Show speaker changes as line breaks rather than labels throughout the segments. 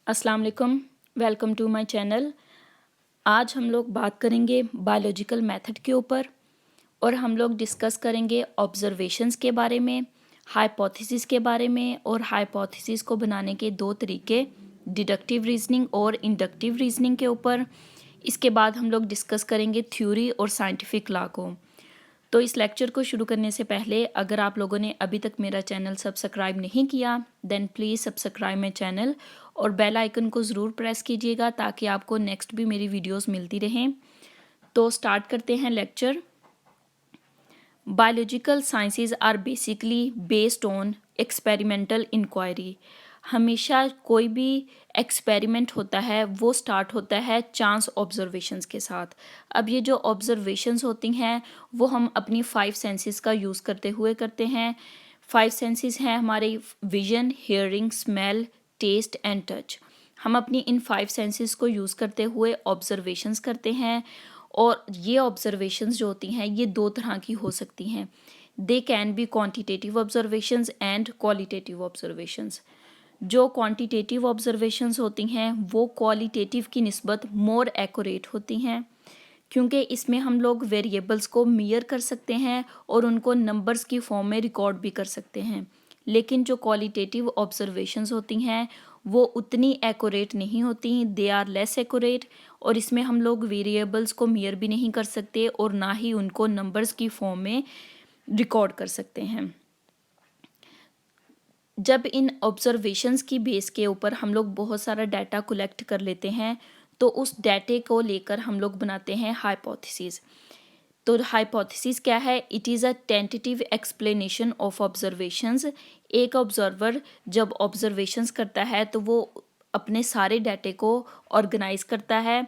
अस्सलाम वालेकुम, welcome to my channel. आज हम लोग बात करेंगे बायोलॉजिकल मेथड के ऊपर और हम लोग डिस्कस करेंगे ऑब्जर्वेशंस के बारे में, हाइपोथेसिस के बारे में और हाइपोथेसिस को बनाने के दो तरीके, डिडक्टिव रीजनिंग और इंडक्टिव रीजनिंग के ऊपर। इसके बाद हम लोग डिस्कस करेंगे थ्योरी और साइंटिफिक लॉ को। तो इस लेक्चर को शुरू करने से पहले अगर आप लोगों ने अभी तक मेरा चैनल सब्सक्राइब नहीं किया then please subscribe my channel और बेल आइकन को ज़रूर प्रेस कीजिएगा ताकि आपको नेक्स्ट भी मेरी वीडियोस मिलती रहें। तो स्टार्ट करते हैं lecture. Biological sciences are basically based on experimental inquiry. हमेशा कोई भी एक्सपेरिमेंट होता है वो स्टार्ट होता है चांस ऑब्जर्वेशंस के साथ। अब ये जो ऑब्जर्वेशंस होती हैं वो हम अपनी 5 सेंसेस का यूज़ करते हुए करते हैं। 5 सेंसेस हैं हमारे vision, hearing, smell, taste and touch. हम अपनी इन 5 सेंसेस को यूज़ करते हुए ऑब्जर्वेशंस करते हैं और ये ऑब्जर्वेशंस जो होती हैं ये दो तरह की हो सकती हैं। They can be quantitative observations and qualitative observations. जो क्वांटिटेटिव ऑब्जर्वेशंस होती हैं वो क्वालिटेटिव की निस्बत मोर एक्यूरेट होती हैं क्योंकि इसमें हम लोग वेरिएबल्स को मेजर कर सकते हैं और उनको नंबर्स की फॉर्म में रिकॉर्ड भी कर सकते हैं। लेकिन जो क्वालिटेटिव ऑब्जर्वेशंस होती हैं वो उतनी एक्यूरेट नहीं होती, दे आर लेस एक्यूरेट, और इसमें हम लोग वेरिएबल्स को मेजर भी नहीं कर सकते और ना ही उनको नंबर्स की फॉर्म में रिकॉर्ड कर सकते हैं। जब इन ऑब्जर्वेशंस की बेस के ऊपर हम लोग बहुत सारा डाटा कलेक्ट कर लेते हैं तो उस डाटे को लेकर हम लोग बनाते हैं हाइपोथेसिस। तो हाइपोथेसिस क्या है? It is a tentative explanation of observations. एक ऑब्जर्वर जब ऑब्जर्वेशंस करता है तो वो अपने सारे डाटे को ऑर्गेनाइज करता है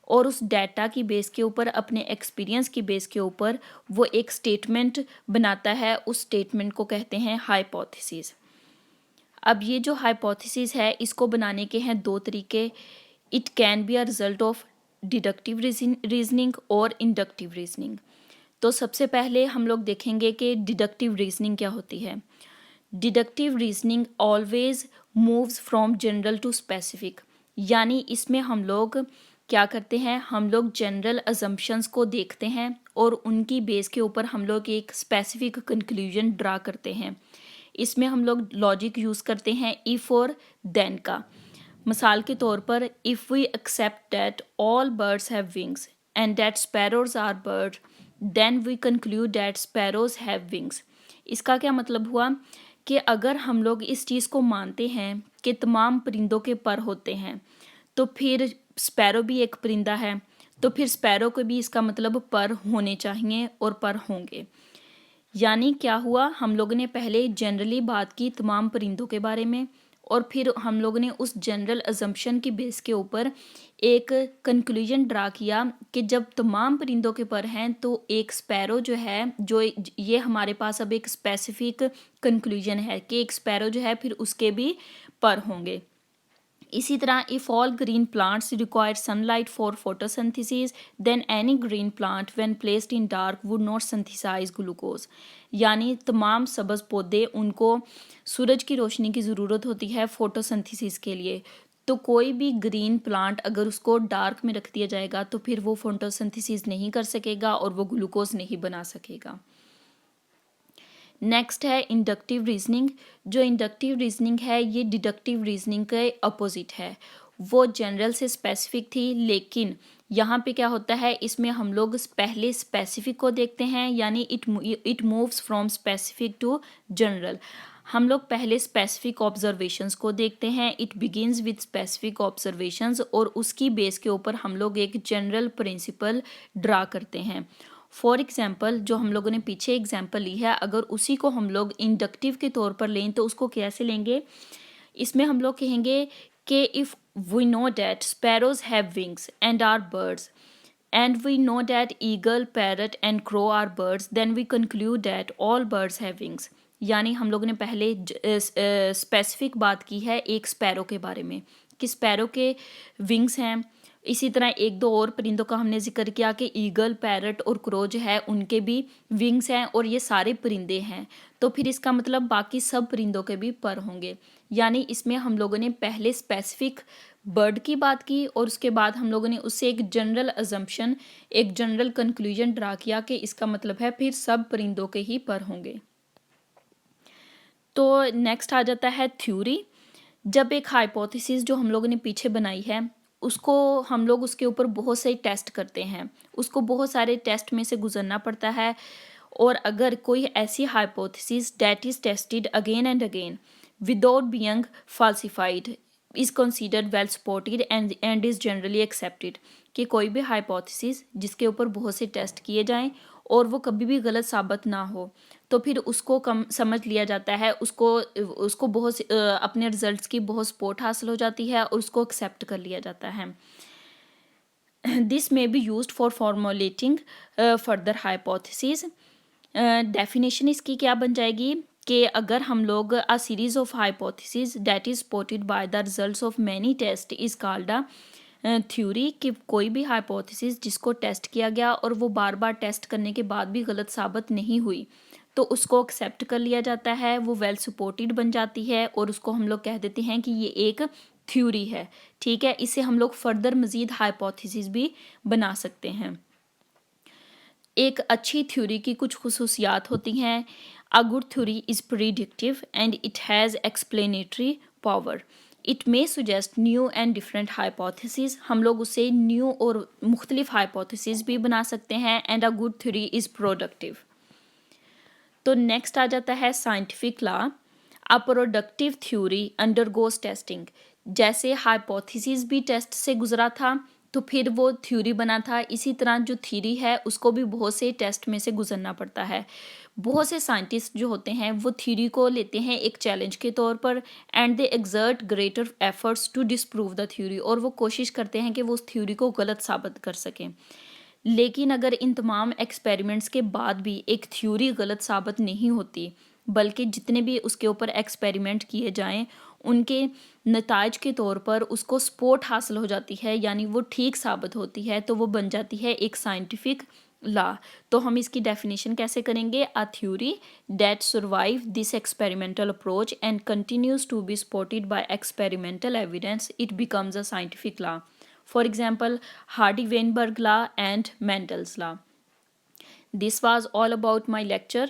और उस डाटा की बेस के ऊपर, अपने एक्सपीरियंस की बेस के ऊपर वो एक स्टेटमेंट बनाता है। उस स्टेटमेंट को कहते हैं हाइपोथेसिस। अब ये जो हाइपोथेसिस है इसको बनाने के हैं दो तरीके। It can be a result of deductive reasoning और इंडक्टिव रीजनिंग। तो सबसे पहले हम लोग देखेंगे कि डिडक्टिव रीजनिंग क्या होती है। Deductive reasoning always moves from general to specific, यानी इसमें हम लोग क्या करते हैं, हम लोग जनरल अजम्पशंस को देखते हैं और उनकी बेस के ऊपर हम लोग एक स्पेसिफिक कंक्लूजन ड्रा करते हैं। इसमें हम लोग लॉजिक यूज़ करते हैं इफ़ और देन का। मिसाल के तौर पर if we accept that all birds have wings and that sparrows are bird then we conclude that sparrows have wings. इसका क्या मतलब हुआ कि अगर हम लोग इस चीज़ को मानते हैं कि तमाम परिंदों के पर होते हैं तो फिर स्पैरो भी एक परिंदा है, तो फिर स्पैरो को भी इसका मतलब पर होने चाहिए और पर होंगे। यानी क्या हुआ, हम लोगों ने पहले जनरली बात की तमाम परिंदों के बारे में और फिर हम लोगों ने उस जनरल अजम्पशन की बेस के ऊपर एक कंक्लूजन ड्रा किया कि जब तमाम परिंदों के पर हैं तो एक स्पैरो जो है, जो ये हमारे पास अब एक स्पेसिफिक कंक्लूजन है कि एक स्पैरो जो है फिर उसके भी पर होंगे। इसी तरह if all green plants require sunlight for photosynthesis then any green plant when placed in dark would not synthesise glucose. यानी तमाम सब्ज़ पौधे, उनको सूरज की रोशनी की ज़रूरत होती है फोटोसिंथेसिस के लिए, तो कोई भी ग्रीन प्लांट अगर उसको डार्क में रख दिया जाएगा तो फिर वो फोटोसिंथेसिस नहीं कर सकेगा और वो ग्लूकोज नहीं बना सकेगा। नेक्स्ट है इंडक्टिव रीजनिंग। जो इंडक्टिव रीजनिंग है ये डिडक्टिव रीजनिंग के अपोजिट है। वो जनरल से स्पेसिफिक थी, लेकिन यहाँ पे क्या होता है, इसमें हम लोग पहले स्पेसिफिक को देखते हैं, यानी it moves from specific to general. हम लोग पहले स्पेसिफिक ऑब्जर्वेशंस को देखते हैं, it begins with specific observations और उसकी बेस के ऊपर हम लोग एक जनरल प्रिंसिपल ड्रा करते हैं। फॉर एग्जाम्पल, जो हम लोगों ने पीछे एग्जाम्पल ली है, अगर उसी को हम लोग इंडक्टिव के तौर पर लें तो उसको कैसे लेंगे, इसमें हम लोग कहेंगे कि if we know that sparrows have wings and are birds and we know that eagle, parrot and crow are birds then we conclude that all birds have wings. यानी हम लोगों ने पहले स्पेसिफिक बात की है एक स्पैरो के बारे में कि स्पैरो के विंग्स हैं, इसी तरह एक दो और परिंदों का हमने जिक्र किया कि ईगल, पैरट और क्रो जो है उनके भी विंग्स हैं और ये सारे परिंदे हैं। तो फिर इसका मतलब बाकी सब परिंदों के भी पर होंगे। यानी इसमें हम लोगों ने पहले स्पेसिफिक बर्ड की बात की और उसके बाद हम लोगों ने उससे एक जनरल अजम्पशन, एक जनरल कंक्लूजन ड्रा किया कि इसका मतलब है फिर सब परिंदों के ही पर होंगे। तो नेक्स्ट आ जाता है थ्योरी। जब एक हाइपोथेसिस जो हम लोगों ने पीछे बनाई है उसको हम लोग उसके ऊपर बहुत से टेस्ट करते हैं, उसको बहुत सारे टेस्ट में से गुजरना पड़ता है। और अगर कोई ऐसी hypothesis that is tested again and again without being falsified is considered well supported and is generally accepted, कि कोई भी हाइपोथेसिस जिसके ऊपर बहुत से टेस्ट किए जाएं और वो कभी भी गलत साबित ना हो तो फिर उसको कम समझ लिया जाता है, उसको उसको बहुत अपने रिजल्ट्स की बहुत सपोर्ट हासिल हो जाती है और उसको एक्सेप्ट कर लिया जाता है। This may be used for formulating further hypothesis. Definition इसकी क्या बन जाएगी कि अगर हम लोग a series of hypothesis that is supported by the results of many test is called a theory, कि कोई भी हाइपोथेसिस जिसको टेस्ट किया गया और वो बार बार टेस्ट करने के बाद भी गलत साबित नहीं हुई तो उसको एक्सेप्ट कर लिया जाता है, वो वेल सपोर्टेड बन जाती है और उसको हम लोग कह देते हैं कि ये एक थ्योरी है। ठीक है, इससे हम लोग फर्दर मज़ीद हाइपोथेसिस भी बना सकते हैं। एक अच्छी थ्योरी की कुछ खुसूसियात होती हैं। A good theory is predictive and it has explanatory power. It may suggest new and different hypothesis, हम लोग उसे न्यू और मुख्तलिफ हाइपोथेसिस भी बना सकते हैं। And a good theory is productive. तो नेक्स्ट आ जाता है scientific law. A productive theory undergoes testing. जैसे हाइपोथेसिस भी टेस्ट से गुजरा था तो फिर वो थ्योरी बना था, इसी तरह जो थ्योरी है उसको भी बहुत से टेस्ट में से गुजरना पड़ता है। बहुत से साइंटिस्ट जो होते हैं वो थ्योरी को लेते हैं एक चैलेंज के तौर पर and they exert greater efforts to disprove the theory, और वो कोशिश करते हैं कि वो उस थ्योरी को गलत साबित कर सकें। लेकिन अगर इन तमाम एक्सपेरिमेंट्स के बाद भी एक थ्योरी गलत साबित नहीं होती बल्कि जितने भी उसके ऊपर एक्सपेरिमेंट किए जाएं उनके नताज के तौर पर उसको सपोर्ट हासिल हो जाती है, यानी वो ठीक साबित होती है, तो वो बन जाती है एक साइंटिफिक लॉ। तो हम इसकी डेफिनेशन कैसे करेंगे? A theory that survive this experimental approach and continues to be supported by experimental evidence it becomes a scientific law. For example, Hardy-Weinberg law and Mendel's law. This was all about my lecture.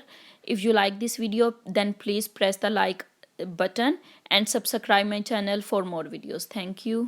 If you like this video, then please press the like button and subscribe my channel for more videos. Thank you.